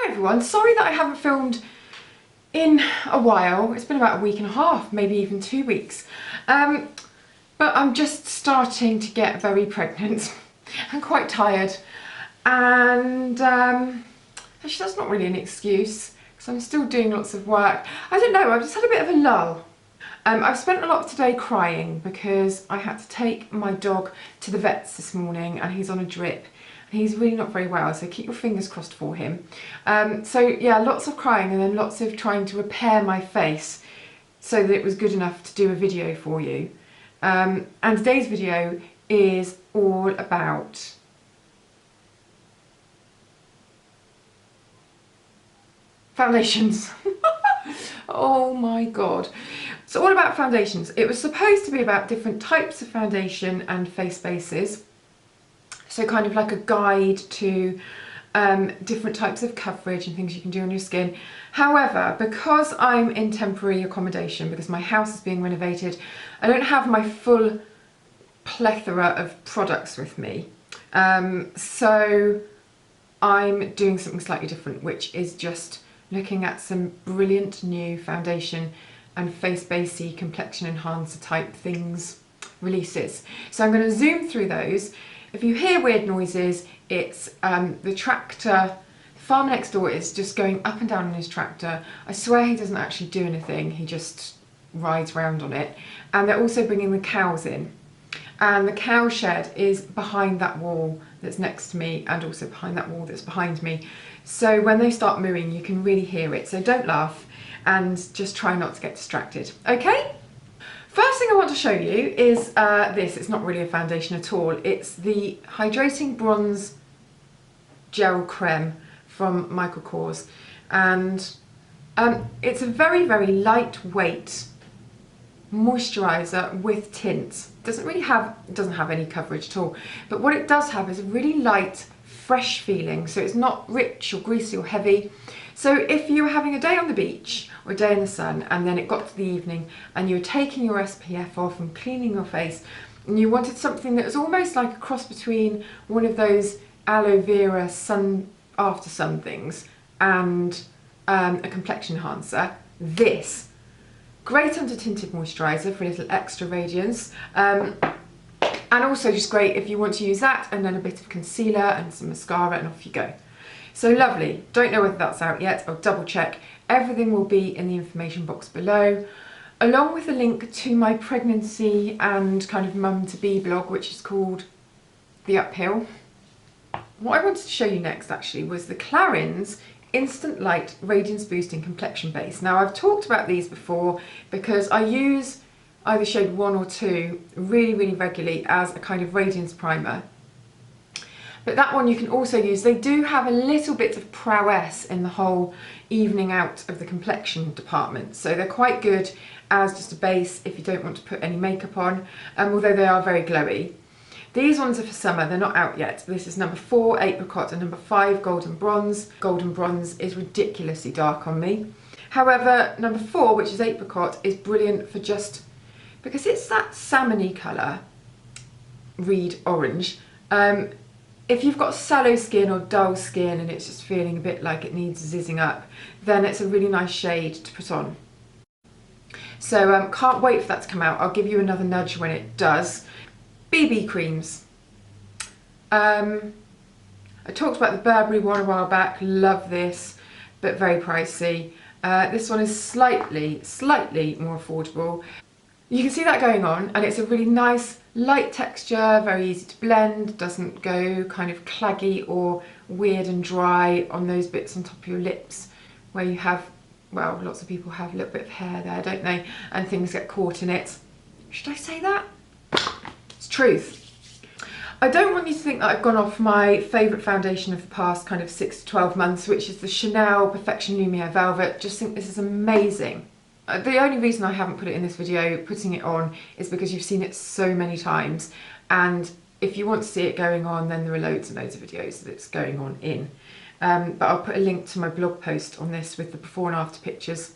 Hi everyone, sorry that I haven't filmed in a while. It's been about a week and a half, maybe even 2 weeks. But I'm just starting to get very pregnant. I'm quite tired. And actually that's not really an excuse because I'm still doing lots of work. I don't know, I've just had a bit of a lull. I've spent a lot of today crying because I had to take my dog to the vets this morning and he's on a drip. He's really not very well, so keep your fingers crossed for him. So yeah, lots of crying and then lots of trying to repair my face so that it was good enough to do a video for you. And today's video is all about foundations. Oh my god. It's all about foundations. It was supposed to be about different types of foundation and face bases. So kind of like a guide to different types of coverage and things you can do on your skin. However, because I'm in temporary accommodation, because my house is being renovated, I don't have my full plethora of products with me. So I'm doing something slightly different, which is just looking at some brilliant new foundation and face basey complexion enhancer type things, releases. So I'm going to zoom through those. If you hear weird noises, it's the tractor. The farmer next door is just going up and down on his tractor. I swear he doesn't actually do anything, he just rides around on it. And they're also bringing the cows in. And the cow shed is behind that wall that's next to me and also behind that wall that's behind me. So when they start mooing, you can really hear it. So don't laugh and just try not to get distracted, okay? First thing I want to show you is this. It's not really a foundation at all. It's the Hydrating Bronze Gel Creme from Michael Kors. And it's a very, very lightweight moisturiser with tint. Doesn't have any coverage at all. But what it does have is a really light, fresh feeling. So it's not rich or greasy or heavy. So if you were having a day on the beach or a day in the sun and then it got to the evening and you were taking your SPF off and cleaning your face and you wanted something that was almost like a cross between one of those aloe vera sun after sun things and a complexion enhancer, this. Great under tinted moisturiser for a little extra radiance. And also just great if you want to use that and then a bit of concealer and some mascara and off you go. So lovely. Don't know whether that's out yet. I'll double check. Everything will be in the information box below, along with a link to my pregnancy and kind of mum to be blog, which is called The Uphill. What I wanted to show you next actually was the Clarins Instant Light Radiance Boosting Complexion Base. Now I've talked about these before because I use either shade 1 or 2 really, really regularly as a kind of radiance primer. But that one you can also use. They do have a little bit of prowess in the whole evening out of the complexion department. So they're quite good as just a base if you don't want to put any makeup on, although they are very glowy. These ones are for summer, they're not out yet. This is number 4, Apricot, and number 5, Golden Bronze. Golden Bronze is ridiculously dark on me. However, number 4, which is Apricot, is brilliant for just, because it's that salmony colour, reed orange. If you've got sallow skin or dull skin and it's just feeling a bit like it needs zizzing up, then it's a really nice shade to put on. So can't wait for that to come out. I'll give you another nudge when it does. BB creams. I talked about the Burberry one a while back. Love this, but very pricey. This one is slightly more affordable. You can see that going on, and it's a really nice light texture, very easy to blend, doesn't go kind of claggy or weird and dry on those bits on top of your lips where you have, well, lots of people have a little bit of hair there, don't they? And things get caught in it. Should I say that? It's truth. I don't want you to think that I've gone off my favourite foundation of the past kind of 6 to 12 months, which is the Chanel Perfection Lumiere Velvet. Just think this is amazing. The only reason I haven't put it in this video, putting it on, is because you've seen it so many times, and if you want to see it going on, then there are loads and loads of videos that it's going on in. But I'll put a link to my blog post on this with the before and after pictures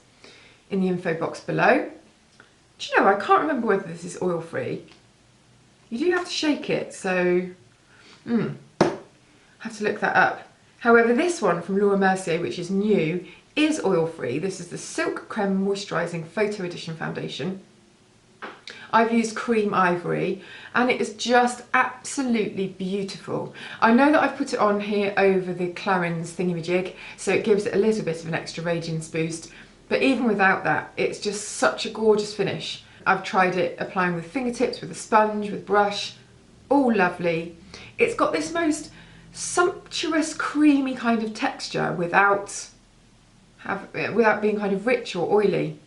in the info box below. Do you know, I can't remember whether this is oil free. You do have to shake it, so have to look that up. However, this one from Laura Mercier, which is new, is oil-free. This is the Silk Creme Moisturizing Photo Edition Foundation. I've used Cream Ivory and it is just absolutely beautiful. I know that I've put it on here over the Clarins thingamajig, so it gives it a little bit of an extra radiance boost, but even without that, it's just such a gorgeous finish. I've tried it applying with fingertips, with a sponge, with brush, all lovely. It's got this most sumptuous creamy kind of texture without being kind of rich or oily.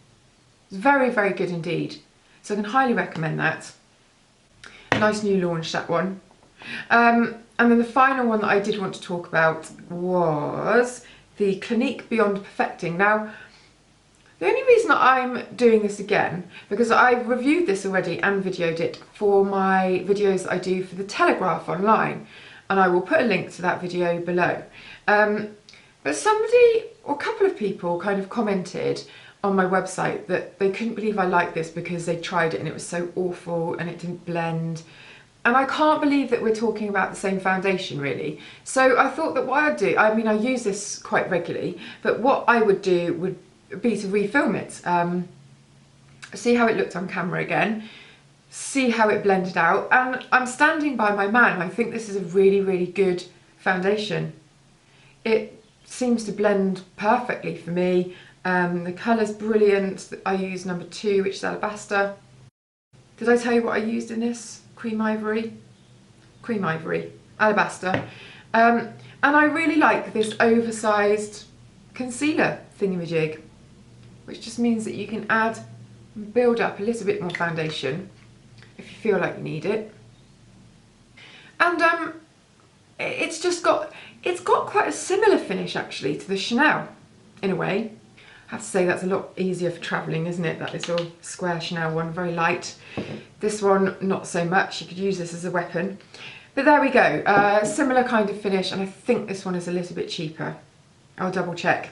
It's very, very good indeed. So I can highly recommend that. Nice new launch, that one. And then the final one that I did want to talk about was the Clinique Beyond Perfecting. Now, the only reason I'm doing this again, because I've reviewed this already and videoed it for my videos that I do for the Telegraph online, and I will put a link to that video below. But somebody, or a couple of people, kind of commented on my website that they couldn't believe I liked this because they tried it and it was so awful and it didn't blend. And I can't believe that we're talking about the same foundation, really. So I thought that what I'd do, I mean, I use this quite regularly, but what I would do would be to refilm it, see how it looked on camera again, see how it blended out, and I'm standing by my man. I think this is a really, really good foundation. It seems to blend perfectly for me. The colour's brilliant. I use number 2, which is Alabaster. Did I tell you what I used in this? Cream Ivory? Cream Ivory. Alabaster. And I really like this oversized concealer thingamajig, which just means that you can add and build up a little bit more foundation if you feel like you need it. And it's got quite a similar finish actually to the Chanel in a way. I have to say that's a lot easier for travelling, isn't it? That little square Chanel one, very light. This one, not so much. You could use this as a weapon. But there we go, similar kind of finish, and I think this one is a little bit cheaper. I'll double check.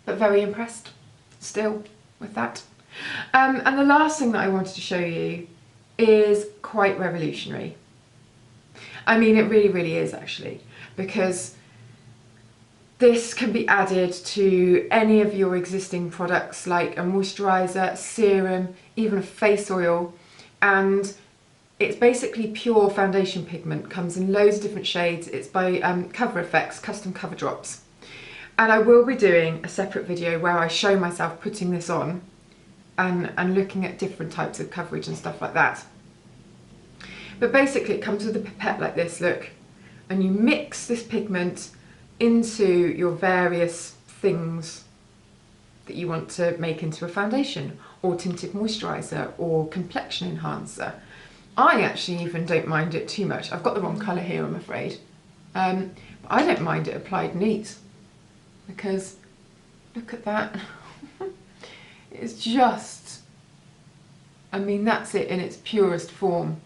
But very impressed still with that. And the last thing that I wanted to show you is quite revolutionary. I mean, it really, really is actually, because this can be added to any of your existing products like a moisturiser, serum, even a face oil, and it's basically pure foundation pigment, comes in loads of different shades. It's by Cover FX, Custom Cover Drops. And I will be doing a separate video where I show myself putting this on and looking at different types of coverage and stuff like that. But basically it comes with a pipette like this, look, and you mix this pigment into your various things that you want to make into a foundation or tinted moisturiser or complexion enhancer. I actually even don't mind it too much. I've got the wrong colour here, I'm afraid. But I don't mind it applied neat, because look at that. It's just, I mean, that's it in its purest form.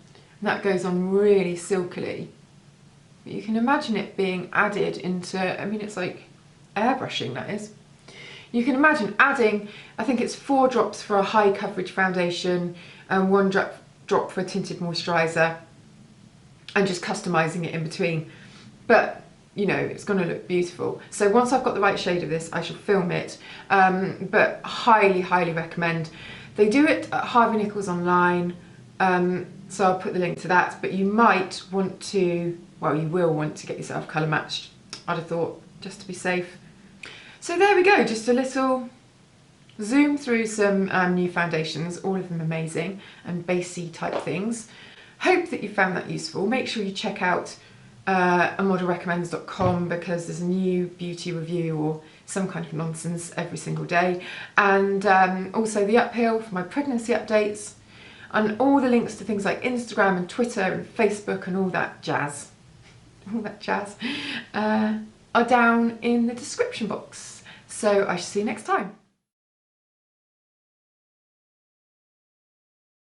And that goes on really silkily. But you can imagine it being added into, I mean, it's like airbrushing, that is. You can imagine adding, I think it's 4 drops for a high coverage foundation and 1 drop for a tinted moisturiser, and just customising it in between. But you know, it's going to look beautiful. So once I've got the right shade of this, I shall film it. But highly, highly recommend. They do it at Harvey Nichols online, so I'll put the link to that. But you might want to, well, you will want to get yourself colour matched, I'd have thought, just to be safe. So there we go, just a little zoom through some new foundations, all of them amazing and basey type things. Hope that you found that useful. Make sure you check out amodelrecommends.com, because there's a new beauty review or some kind of nonsense every single day, and also the Uphill for my pregnancy updates, and all the links to things like Instagram and Twitter and Facebook and all that jazz are down in the description box. So I shall see you next time.